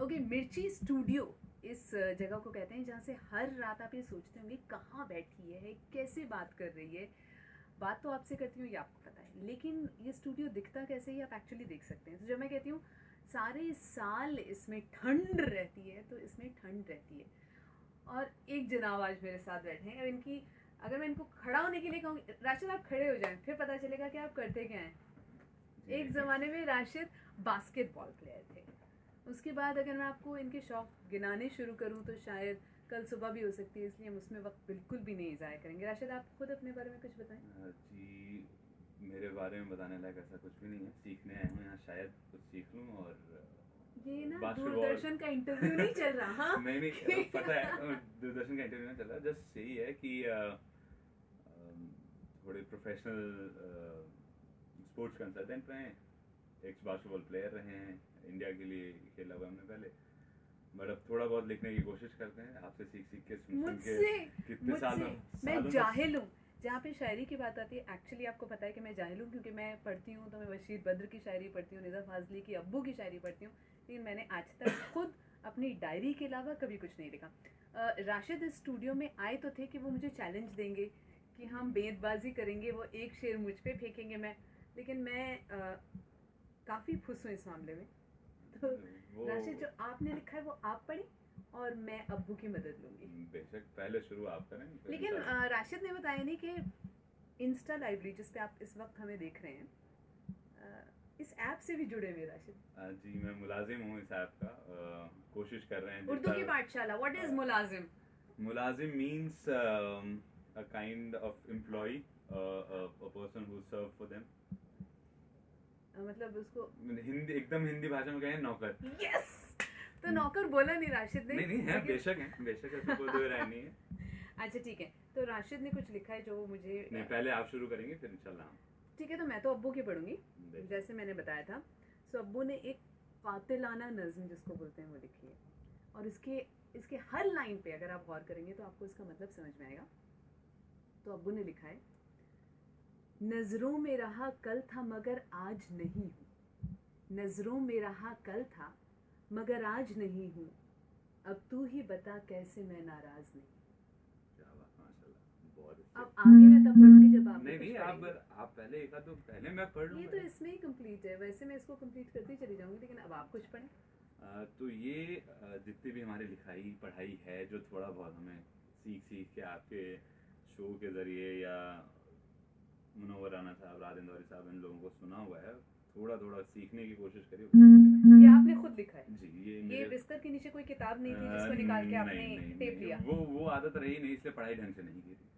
Okay, मिर्ची studio इस जगह को कहते हैं जहाँ से हर रात आप ये सोचते होंगे कहाँ बैठी है, कैसे बात कर रही है। बात तो आपसे करती हूँ ये आपको पता है, लेकिन ये स्टूडियो दिखता कैसे ही आप एक्चुअली देख सकते हैं। तो जब मैं कहती हूँ सारे साल इसमें ठंड रहती है, तो इसमें ठंड रहती है। और एक जनाब आज मेरे साथ बैठे हैं, इनकी अगर मैं इनको खड़ा होने के लिए कहूँगी राशिद आप खड़े हो जाएं, फिर पता चलेगा कि आप करते क्या हैं। एक ज़माने में राशिद बास्केटबॉल प्लेयर थे। उसके बाद अगर मैं आपको इनके शौक गिनाने शुरू करूं तो शायद कल सुबह भी हो सकती है, इसलिए हम उसमें वक्त बिल्कुल भी नहीं ज़ाया करेंगे। राशिद आप खुद अपने बारे में कुछ बताएं। जी, मेरे बारे में बताने लायक ऐसा कुछ भी नहीं है। सीखने आया हूँ यहाँ, शायद कुछ सीख लूँ। और ये ना दूरदर्शन का इंटरव्यू नहीं चल रहा। हाँ नहीं पता है, दूरदर्शन का इंटरव्यू नहीं चल रहा। जस्ट यही है कि थोड़े प्रोफेशनल स्पोर्ट्स कंसल्टेंट रहे हैं, एक्स बास्केटबॉल प्लेयर रहे हैं, इंडिया के लिए खेला हुआ हमने पहले। बट अब थोड़ा बहुत लिखने की कोशिश करते हैं, आपसे सीख के सुन के कितने सालों मैं जाहिल हूँ जहाँ पे शायरी की बात आती है। एक्चुअली आपको पता है कि मैं जाहिल हूँ, क्योंकि मैं पढ़ती हूँ तो मैं बशीर बद्र की शायरी पढ़ती हूँ, निज़ा फाजली की अब्बू की शायरी पढ़ती हूँ, लेकिन मैंने आज तक खुद अपनी डायरी के अलावा कभी कुछ नहीं लिखा। राशिद इस स्टूडियो में आए तो थे कि वो मुझे चैलेंज देंगे कि हम बेतबाजी करेंगे, वो एक शेर मुझ पे फेंकेंगे मैं, लेकिन मैं काफ़ी खुश हूँ इस मामले में। तो राशिद जो आपने लिखा है वो आप पढ़ें और मैं अब्बू की मदद लूंगी। बेशक, पहले शुरू आप करें। लेकिन राशिद ने बताया नहीं कि इंस्टा लाइब्रेरी जिस पे आप इस वक्त हमें देख रहे हैं, इस ऐप से भी जुड़े हुए राशिद। जी, मैं मुलाजिम हूँ इस ऐप का। कोशिश कर रहे हैं। उर्दू की पाठशाला, व्हाट इज मुलाजिम? मुलाजिम means a kind of employee, a person who serve for them. मतलब उसको हिंदी, एकदम हिंदी भाषा में कहें नौकर। यस, तो नौकर बोला नहीं राशिद ने। नहीं है, बेशक है, बेशक है, कोई दो राय नहीं है। अच्छा ठीक है, तो राशिद ने कुछ लिखा है जो मुझे नहीं, पहले आप शुरू करेंगे फिर इंशाल्लाह। ठीक है, तो मैं तो अब्बू की पढ़ूंगी जैसे मैंने बताया था। सो अब्बू ने एक कातिलाना नज़्म जिसको बोलते हैं वो लिखी है, और इसके हर लाइन पे अगर आप गौर करेंगे तो आपको इसका मतलब समझ में आएगा। तो अब्बू ने लिखा है, नजरों में रहा कल था मगर आज नहीं हूँ, नजरों में रहा कल था मगर आज नहीं हूँ, अब तू ही बता कैसे मैं नाराज नहीं। क्या बात, माशाल्लाह, बहुत अच्छे। अब आगे मैं तब पढ़ूंगी जब आप नहीं आप पहले एक तो पहले मैं पढ़ लूंगा। ये तो इसमें ही कंप्लीट है, वैसे मैं इसको कंप्लीट करती चली जाऊंगी, लेकिन अब आप कुछ पढ़ें। तो ये जितनी भी हमारी लिखाई पढ़ाई है, जो थोड़ा बहुत हमें सीख के आपके शो के ज़रिए या मुनव्वर राना साहब, रात इंदौरी साहब, इन लोगों को सुना हुआ है, थोड़ा सीखने की कोशिश करिए। ये आपने खुद लिखा है? जी, ये बिस्तर के नीचे कोई किताब नहीं थी जिसको निकाल के आपने टेप लिया? वो आदत रही नहीं, इसलिए पढ़ाई ढंग से नहीं की थी।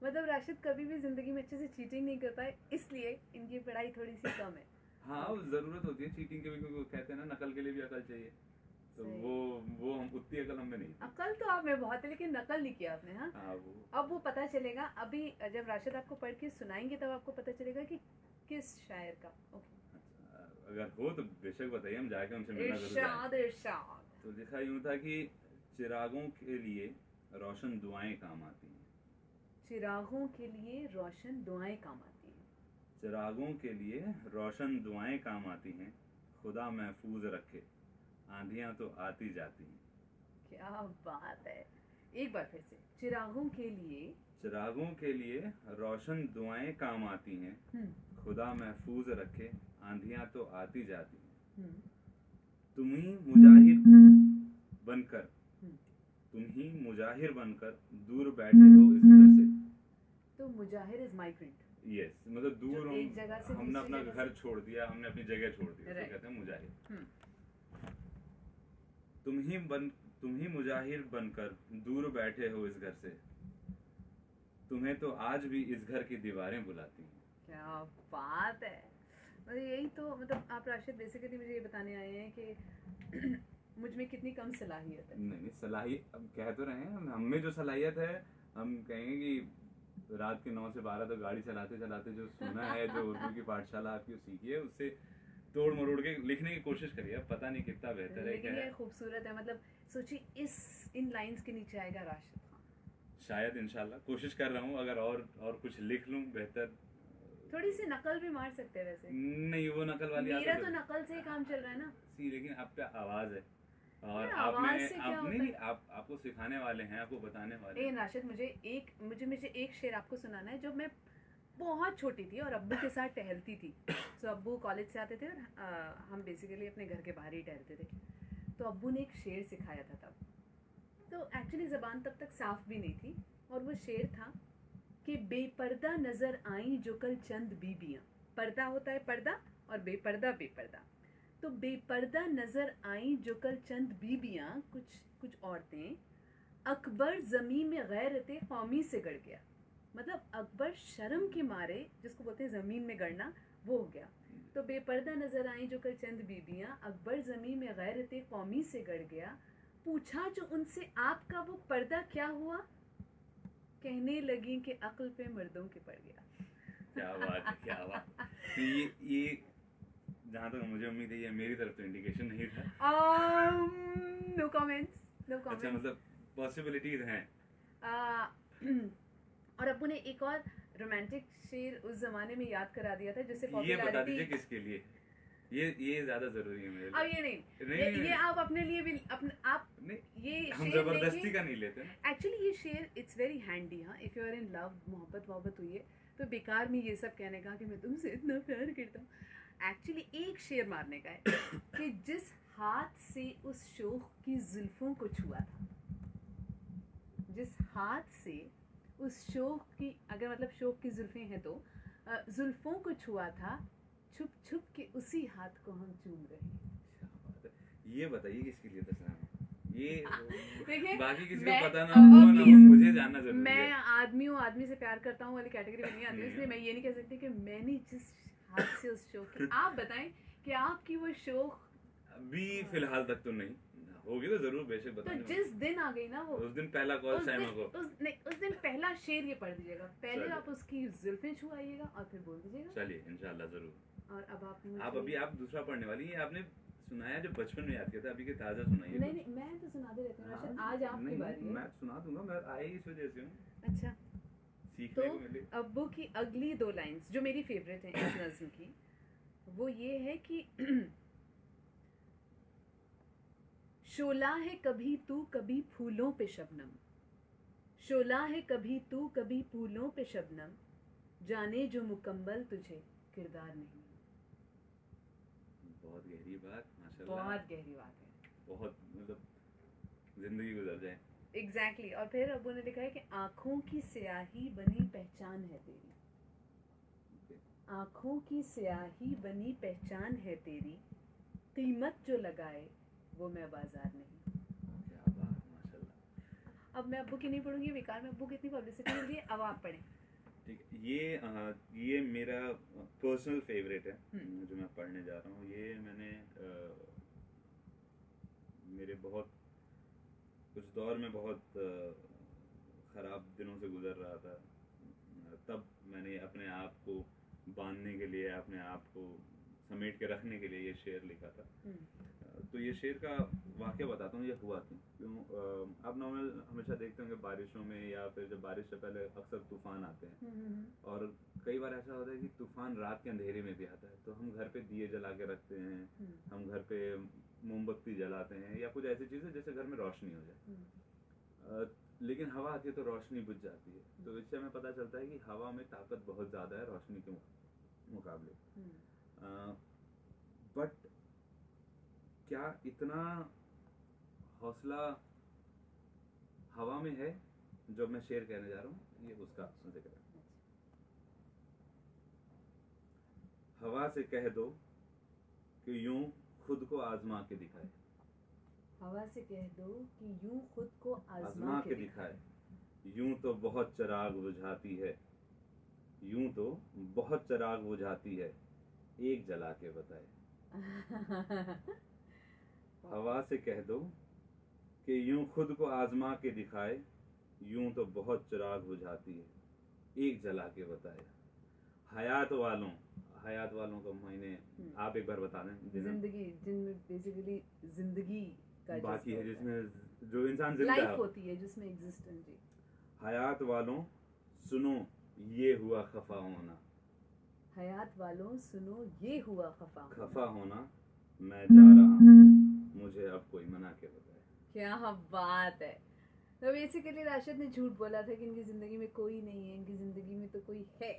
मतलब राशिद कभी भी जिंदगी में अच्छे से चीटिंग नहीं कर पाए, इसलिए इनकी पढ़ाई थोड़ी सी कम है। हाँ, जरूरत होती है चीटिंग के भी, क्योंकि कहते हैं ना नकल के लिए भी अकल चाहिए। तो वो हम उतनी अकल हमें नहीं। अकल तो आप में बहुत है, लेकिन नकल नहीं किया आपने। हाँ, अब वो पता चलेगा। अभी जब राशिद आपको पढ़ के सुनाएंगे तब आपको पता चलेगा कि किस शायर का। अगर हो तो बेशक बताइए, हम जाके उनसे मिलना जरूर। इरशाद। तो लिखा यूं था कि चिरागों के लिए रोशन दुआएं काम आती हैं। चिरागों के लिए रोशन दुआएं काम आती हैं। चिरागों के लिए रोशन दुआएं काम आती हैं, खुदा महफूज रखे, आंधियां तो आती जाती हैं। क्या बात है, एक बार फिर से। चिरागों के लिए रोशन दुआएं काम आती हैं, खुदा महफूज रखे, आंधियां तो आती जाती हैं। तुम ही मुजाहिर बनकर दूर बैठे हो इस घर से। तो मुजाहिर इज माइग्रेंट। यस, मतलब दूर एक जगह से हमने अपना घर छोड़ दिया, हमने अपनी जगह छोड़ दी, तो कहते हैं मुजाहिर। तुम ही मुजाहिर बनकर दूर बैठे हो इस घर से, तुम्हें तो आज भी इस घर की दीवारें बुलाती हैं। क्या बात है, मतलब यही तो, मतलब आप राशिद बेसिकली मुझे ये बताने आए हैं कि मुझ में कितनी कम सलाहियत है। नहीं, सलाहियत अब कह तो रहे हैं, हम में जो सलाहियत है, हम कहेंगे कि रात के 9 से 12 तक गाड़ी चलाते चलाते जो सुना है, जो उर्दू की पाठशाला आपकी सीखी है, उससे तोड़ मरोड़ के लिखने की कोशिश करिए। अब पता नहीं कितना बेहतर है। लेकिन ये खूबसूरत है, मतलब सोचिए इन लाइंस के नीचे आएगा राशिद खान। शायद इंशाल्लाह कोशिश कर रहा हूँ, अगर और कुछ लिख लूँ बेहतर। थोड़ी सी नकल भी मार सकते हैं वैसे। नहीं, वो नकल वाली मेरा आदत तो नकल से ही काम चल रहा है ना। सी, लेकिन आप पे आवाज है और यार, आप आवाज में से आप क्या नहीं होता नहीं है? आप आपको सिखाने वाले हैं, आपको बताने वाले ए हैं। राशिद, मुझे एक शेर आपको सुनाना है। जब मैं बहुत छोटी थी और अब्बू के साथ टहलती थी, तो अब्बू कॉलेज से आते थे और हम बेसिकली अपने घर के बाहर ही टहलते थे। तो अब्बू ने एक शेर सिखाया था तब। तो एक्चुअली ज़बान तब तक साफ भी नहीं थी, और वो शेर था कि बेपर्दा नजर आई जो कल चंद बीबियां। पर्दा होता है पर्दा, और बेपर्दा बेपर्दा। तो बेपर्दा नजर आई जो कल चंद बीबियां, कुछ कुछ औरतें, अकबर जमी में गैरत कौमी से गड़ गया। मतलब अकबर शर्म के मारे, जिसको बोलते हैं जमीन में गड़ना, वो हो गया। तो बेपर्दा नजर आई जो कल चंद बीबियां, अकबर जमी में गैरत कौमी से गड़ गया। पूछा जो उनसे आपका वो पर्दा क्या हुआ, कहने लगी कि अक्ल पे मर्दों के पड़ गया। क्या बात है, क्या बात। तो ये जहाँ तक मुझे उम्मीद है, ये मेरी तरफ तो इंडिकेशन नहीं था। नो कमेंट्स, नो अच्छा, कमेंट्स। मतलब पॉसिबिलिटीज हैं। और अब्बू ने एक और रोमांटिक शेर उस जमाने में याद करा दिया था, जिससे ये बता पॉपुलैरिटी। दीजिए किसके लिए, ये ज्यादा जरूरी है मेरे अब लिए। ये नहीं, नहीं, ये आप अपने लिए भी आप नहीं, ये हम शेर जबरदस्ती लेके। का नहीं लेते ना। एक्चुअली ये शेर इट्स वेरी हैंडी। हाँ, if you are in love, मोहब्बत वोहब्बत हुई है, तो बेकार में ये सब कहने का कि मैं तुमसे इतना प्यार करता हूँ। एक्चुअली एक शेर मारने का है कि जिस हाथ से उस शोख की जुल्फों को छुआ था, जिस हाथ से उस शोख की, अगर मतलब शोख की जुल्फें हैं तो जुल्फों को छुआ था, छुप छुप के उसी हाथ को हम चूम रहे हैं। क्या बात है। ये बताइए किसके लिए था सर? ये देखिए, बाकी किसी मैं को पता ना हो ना हो, मुझे जानना जरूरी मैं है। आदमी हूँ, आदमी से प्यार करता हूँ वाली कैटेगरी में नहीं आती हूँ, इसलिए मैं ये नहीं कह सकती कि मैंने जिस हाथ से उस शोख की। आप बताएं कि आपकी वो शोख अभी फिलहाल तक तो नहीं होगी, तो जरूर बेशक तो बताने जिस दिन आ गई ना वो, उस दिन पहला कॉल उस साइमा दिन को। उस दिन पहला शेर ये पढ़ दीजिएगा। पहले चलिए। आप उसकी जुल्फें छुआइएगा और फिर बोल दीजिएगा। चलिए, इंशाल्लाह जरूर। और अब आप आप अभी आप दूसरा पढ़ने वाली है। आपने सुनाया जो बचपन में याद किया था, अभी के ताजा सुनाइए। नहीं नहीं, मैं तो सुनाते रहती हूँ राशिद, आज आपकी नहीं, बारी है। मैं सुना दूंगा, मैं आए इस वजह से हूँ, अच्छा, सीखने को तो मिले। अब्बू की अगली दो लाइंस जो मेरी फेवरेट हैं इस नज्म की, वो ये है कि शोला है कभी तू कभी फूलों पे शबनम, शोला है कभी तू कभी फूलों पे शबनम, जाने जो मुकम्मल तुझे किरदार नहीं। बहुत गहरी बात, माशाल्लाह। बहुत गहरी बात है, बहुत, मतलब जिंदगी गुजर जाए। एग्जैक्टली। और फिर अब्बू ने लिखा है कि आंखों की स्याही बनी पहचान है तेरी, आंखों की स्याही बनी पहचान है तेरी, कीमत जो लगाए वो मैं बाजार नहीं। क्या बात, माशाल्लाह। अब मैं अब्बू की नहीं पढ़ूंगी, बेकार में अब्बू की इतनी पब्लिसिटी मिल रही है, अब आप पढ़ें। ठीक है, ये मेरा पर्सनल फेवरेट है जो मैं पढ़ने जा रहा हूँ। ये मैंने मेरे बहुत कुछ दौर में बहुत ख़राब दिनों से गुजर रहा था, तब मैंने अपने आप को बांधने के लिए, अपने आप को समेट के रखने के लिए ये शेर लिखा था। तो ये शेर का वाक़या बताता हूँ, ये हुआ क्यों। आप नॉर्मल हमेशा देखते होंगे बारिशों में, या फिर जब बारिश से पहले अक्सर तूफान आते हैं, और कई बार ऐसा होता है कि तूफान रात के अंधेरे में भी आता है, तो हम घर पे दिए जला के रखते हैं, हम घर पे मोमबत्ती जलाते हैं, या कुछ ऐसी चीज़ें जिससे घर में रोशनी हो जाए। लेकिन हवा आती है तो रोशनी बुझ जाती है। तो इससे हमें पता चलता है कि हवा में ताकत बहुत ज़्यादा है रोशनी के मुकाबले। बट क्या इतना हौसला हवा में है? जो मैं शेर कहने जा रहा हूँ, ये उसका जिक्र है। हवा से कह दो कि यूं खुद को आजमा के दिखाए, हवा से कह दो कि यूं खुद को आजमा के दिखाए, यूं तो बहुत चिराग बुझाती है, यूं तो बहुत चिराग बुझाती है, एक जला के बताए। हवा से कह दो कि यूं खुद को आजमा के दिखाए, यूं तो बहुत चिराग बुझाती है, एक जला के बताए। हयात वालों का मायने आप एक बार बता दें। जिंदगी, जिनमें बेसिकली जिंदगी का बाकी है, जिसमें जो इंसान जिंदा लाइफ होती है, जिसमें एग्जिस्टेंस। जी, हयात वालों सुनो ये हुआ खफा होना, हयात वालों सुनो ये हुआ खफा। खफा होना मैं जा रहा हूँ, मुझे अब कोई मना के बताए। क्या बात है। तो बेसिकली राशिद ने झूठ बोला था कि इनकी जिंदगी में कोई नहीं है, इनकी जिंदगी में तो कोई है।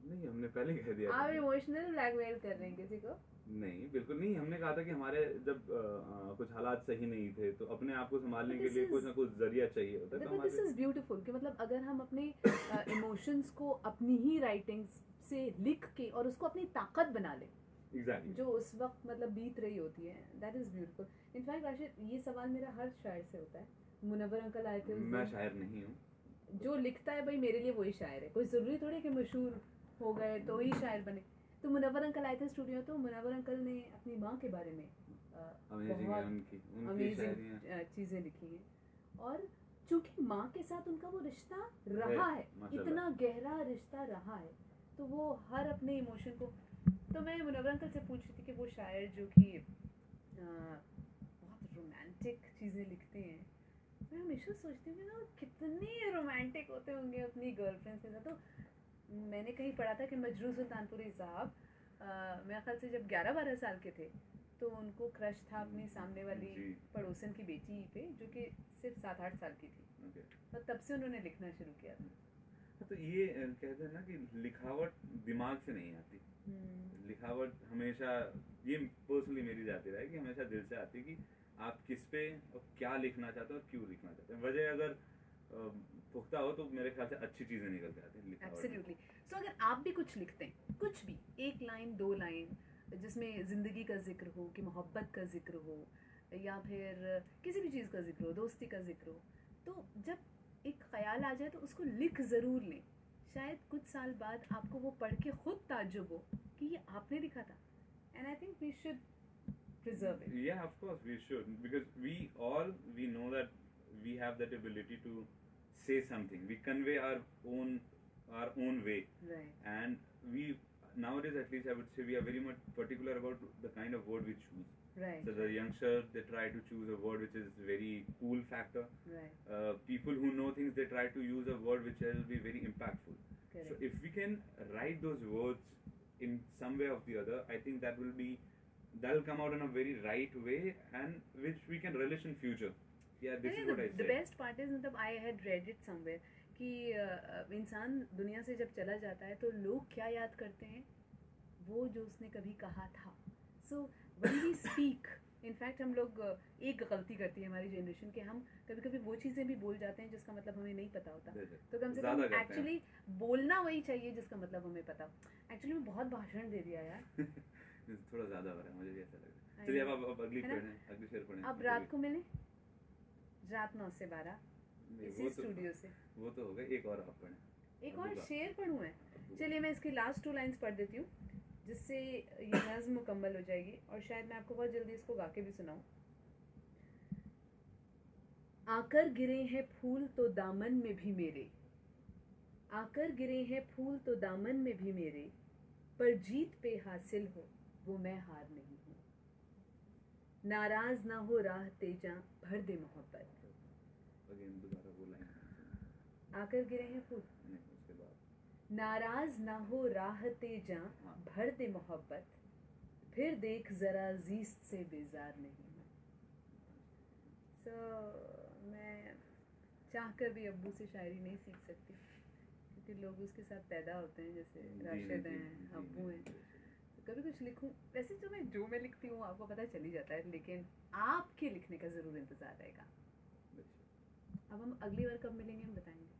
नहीं, हमने पहले ही कह दिया था। आप इमोशनल ब्लैकमेल कर रहे हैं किसी को? नहीं, बिल्कुल नहीं। हमने कहा था कि हमारे जब कुछ हालात सही नहीं थे तो अपने आप को संभालने के लिए कुछ ना कुछ जरिया चाहिए होता है। देखो दिस इज ब्यूटीफुल कि मतलब अगर हम अपने इमोशंस को अपनी ही राइटिंग से लिख के और उसको अपनी ताकत बना लें, Exactly. जो उस वक्त मतलब बीत रही होती है, that is beautiful. In fact Rashid, ये सवाल मेरा हर शायर से होता है। मुनव्वर अंकल आए थे उस मैं दिन। शायर नहीं हूँ। जो लिखता है भाई मेरे लिए वही शायर है, कोई जरूरी थोड़ी कि मशहूर हो गए तो ही शायर बने। तो मुनव्वर अंकल आए थे स्टूडियो, तो मुनव्वर अंकल ने अपनी माँ के बारे में बहुत अमेजिंग चीज़ें लिखी हैं। और चूंकि माँ के साथ उनका वो रिश्ता रहा है, इतना गहरा रिश्ता रहा है, तो वो हर अपने इमोशन को। तो मैं मुनव्वर अंकल से पूछ रही थी कि वो शायर जो कि बहुत रोमांटिक चीज़ें लिखते हैं, मैं हमेशा सोचती हूँ कि ना कितने रोमांटिक होते होंगे अपनी गर्लफ्रेंड के साथ। तो मैंने कहीं पढ़ा था कि मजरू सुल्तानपुरी साहब मेरे ख्याल से जब 11-12 साल के थे तो उनको क्रश था अपनी सामने वाली पड़ोसन की बेटी पे, जो कि सिर्फ 7-8 साल की थी। और तब से उन्होंने लिखना शुरू किया था। तो ये कहते हैं ना कि लिखावट दिमाग से नहीं आती। लिखावट हमेशा, ये पर्सनली मेरी जाती रहा है कि हमेशा दिल से आती है कि आप किस पे और क्या लिखना चाहते हो और क्यों लिखना चाहते हैं। वजह अगर पुख्ता हो तो मेरे ख्याल से अच्छी चीजें निकल जाती हैं। एब्सोल्युटली। सो अगर आप भी कुछ लिखते हैं, कुछ भी, 1 लाइन 2 लाइन, जिसमें ज़िंदगी का जिक्र हो, कि मोहब्बत का जिक्र हो, या फिर किसी भी चीज़ का जिक्र हो, दोस्ती का जिक्र हो, तो जब एक ख्याल आ जाए तो उसको लिख ज़रूर लें। शायद कुछ साल बाद आपको वो पढ़ के खुद ताज्जुब हो कि ये आपने लिखा था। And I think we should preserve it. Yeah, of course we should, because we know that we have that ability to say something. We convey our own way. Right. And we nowadays, at least I would say, we are very much particular about the kind of word we choose. Right. So the youngsters, they try to choose a word which is very cool factor. Right. People who know things, they try to use a word which will be very impactful. Correct. So if we can write those words in some way or the other, I think that'll come out in a very right way, and which we can relish in future. Yeah, this is what I say. The best part is, मतलब I had read it somewhere कि इंसान दुनिया से जब चला जाता है तो लोग क्या याद करते हैं, वो जो उसने कभी कहा था। So when we speak, in fact हम लोग एक गलती करती है हमारी जनरेशन के, हम कभी कभी वो चीज़ें भी बोल जाते हैं जिसका मतलब हमें नहीं पता होता। तो कम से कम एक्चुअली बोलना वही चाहिए जिसका मतलब हमें पता हो। एक्चुअली मैं बहुत भाषण दे दिया यार। थोड़ा ज़्यादा हो रहा है, मुझे भी ऐसा लग रहा है। चलिए अब अगली शेर पढ़ें। अब रात को मिले, रात 9 से 12 इसी स्टूडियो से। वो तो हो गया, एक और आप पढ़ें। एक और शेर पढ़ूँ मैं? चलिए मैं इसकी लास्ट 2 लाइन्स पढ़ देती हूँ, जिससे ये नज़्म मुकम्मल हो जाएगी, और शायद मैं आपको बहुत जल्दी इसको गा के भी सुनाऊँ। आकर गिरे हैं फूल तो दामन में भी मेरे, आकर गिरे हैं फूल तो दामन में भी मेरे, पर जीत पे हासिल हो वो मैं हार नहीं हूँ। नाराज ना हो राह तेजा भर दे मोहब्बत। आकर गिरे हैं फूल, नाराज ना हो राह तेजा भर दे मोहब्बत, फिर देख जरा जीस्त से बेजार नहीं हूँ। So, मैं चाह कर भी अब्बू से शायरी नहीं सीख सकती, क्योंकि लोग उसके साथ पैदा होते हैं, जैसे राशिद हैं, अब्बू हैं। तो कभी कुछ लिखूं, वैसे जो मैं लिखती हूँ आपको पता चल ही जाता है, लेकिन आपके लिखने का ज़रूर इंतज़ार रहेगा। अब हम अगली बार कब मिलेंगे हम बताएंगे।